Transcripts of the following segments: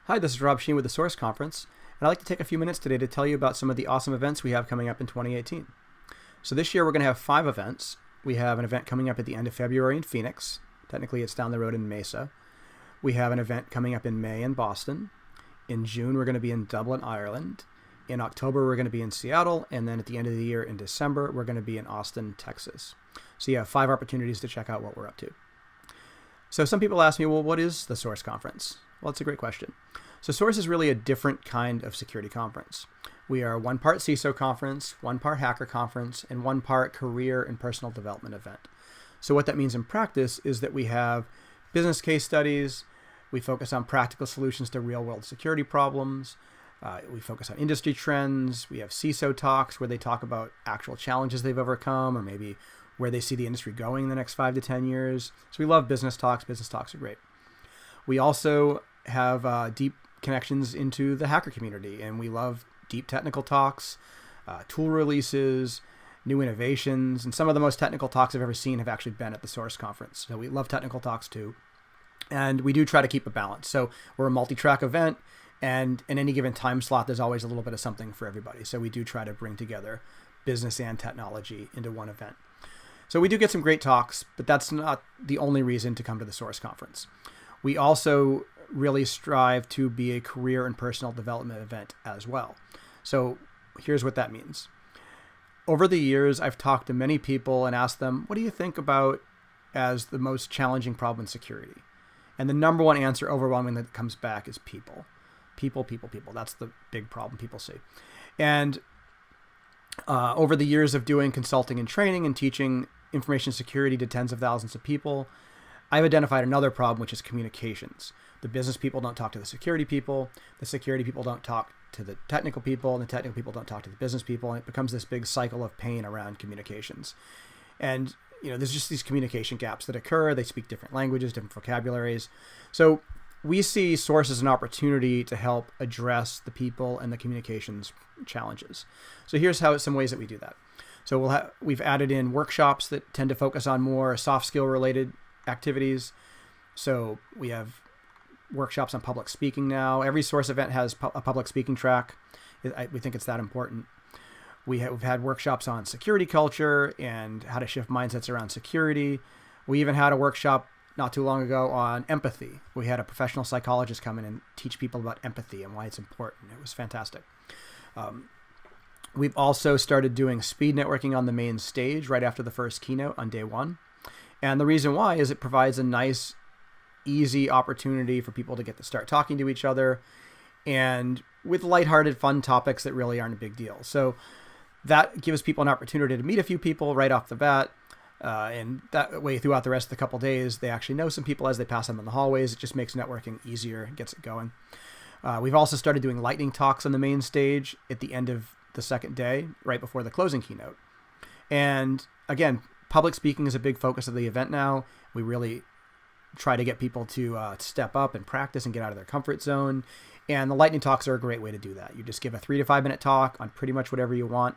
Hi, this is Rob Sheen with the Source Conference, and I'd like to take a few minutes today to tell you about some of the awesome events we have coming up in 2018. So this year we're going to have 5 events. We have an event coming up at the end of February in Phoenix. Technically it's down the road in Mesa. We have an event coming up in May in Boston. In June we're going to be in Dublin, Ireland. In October we're going to be in Seattle, and then at the end of the year in December we're going to be in Austin, Texas. So you have 5 opportunities to check out what we're up to. So some people ask me, well, what is the Source Conference? Well, it's a great question. So Source is really a different kind of security conference. We are 1 part CISO conference, 1 part hacker conference, and 1 part career and personal development event. So what that means in practice is that we have business case studies, we focus on practical solutions to real-world security problems, we focus on industry trends, we have CISO talks where they talk about actual challenges they've overcome or maybe where they see the industry going in the next 5 to 10 years. So we love business talks. Business talks are great. We also have deep connections into the hacker community, and we love deep technical talks, tool releases, new innovations, and some of the most technical talks I've ever seen have actually been at the Source Conference. So we love technical talks too. And we do try to keep a balance. So we're a multi-track event, and in any given time slot, there's always a little bit of something for everybody. So we do try to bring together business and technology into one event. So we do get some great talks, but that's not the only reason to come to the Source Conference. We also really strive to be a career and personal development event as well. So here's what that means. Over the years, I've talked to many people and asked them, what do you think about as the most challenging problem in security? And the number one answer overwhelmingly that comes back is people. People. That's the big problem people see. And over the years of doing consulting and training and teaching information security to tens of thousands of people, I've identified another problem, which is communications. The business people don't talk to the security people people don't talk to the technical people, and the technical people don't talk to the business people, and it becomes this big cycle of pain around communications. And there's just these communication gaps that occur. They speak different languages, different vocabularies. So we see Source as an opportunity to help address the people and the communications challenges. So here's some ways that we do that. So we've added in workshops that tend to focus on more soft skill related activities. So we have workshops on public speaking now. Every Source event has a public speaking track. We think it's that important. We've had workshops on security culture and how to shift mindsets around security. We even had a workshop not too long ago on empathy. We had a professional psychologist come in and teach people about empathy and why it's important. It was fantastic. We've also started doing speed networking on the main stage right after the first keynote on day 1. And the reason why is it provides a nice, easy opportunity for people to get to start talking to each other and with lighthearted, fun topics that really aren't a big deal. So that gives people an opportunity to meet a few people right off the bat. And that way, throughout the rest of the couple days, they actually know some people as they pass them in the hallways. It just makes networking easier, gets it going. We've also started doing lightning talks on the main stage at the end of the second day, right before the closing keynote. And again, public speaking is a big focus of the event now. We really try to get people to step up and practice and get out of their comfort zone. And the lightning talks are a great way to do that. You just give a 3 to 5 minute talk on pretty much whatever you want.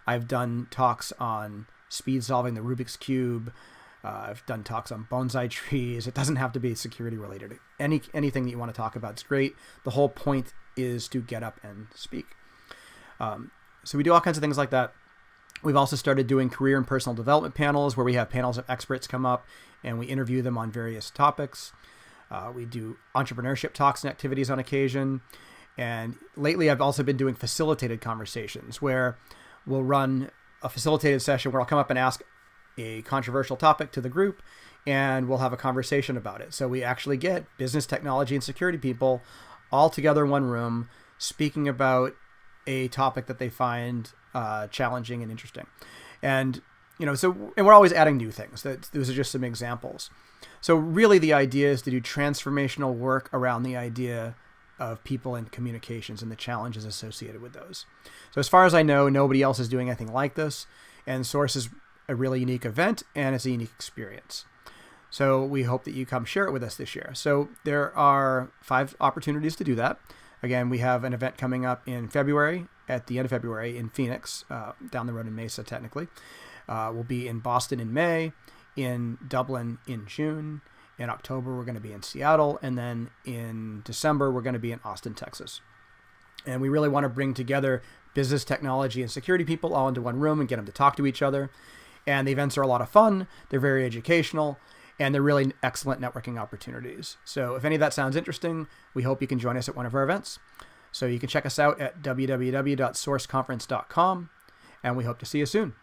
I've done talks on speed solving the Rubik's Cube. I've done talks on bonsai trees. It doesn't have to be security related. Anything that you want to talk about is great. The whole point is to get up and speak. So we do all kinds of things like that. We've also started doing career and personal development panels where we have panels of experts come up and we interview them on various topics. We do entrepreneurship talks and activities on occasion. And lately I've also been doing facilitated conversations where we'll run a facilitated session where I'll come up and ask a controversial topic to the group and we'll have a conversation about it. So we actually get business, technology, and security people all together in one room speaking about a topic that they find challenging and interesting. And we're always adding new things. Those are just some examples. So really the idea is to do transformational work around the idea of people and communications and the challenges associated with those. So as far as I know, nobody else is doing anything like this, and Source is a really unique event and it's a unique experience. So we hope that you come share it with us this year. So there are 5 opportunities to do that. Again, we have an event coming up in February, at the end of February in Phoenix, down the road in Mesa technically. We'll be in Boston in May, in Dublin in June, In October, we're going to be in Seattle. And then in December, we're going to be in Austin, Texas. And we really want to bring together business, technology, and security people all into one room and get them to talk to each other. And the events are a lot of fun. They're very educational. And they're really excellent networking opportunities. So if any of that sounds interesting, we hope you can join us at one of our events. So you can check us out at www.sourceconference.com. And we hope to see you soon.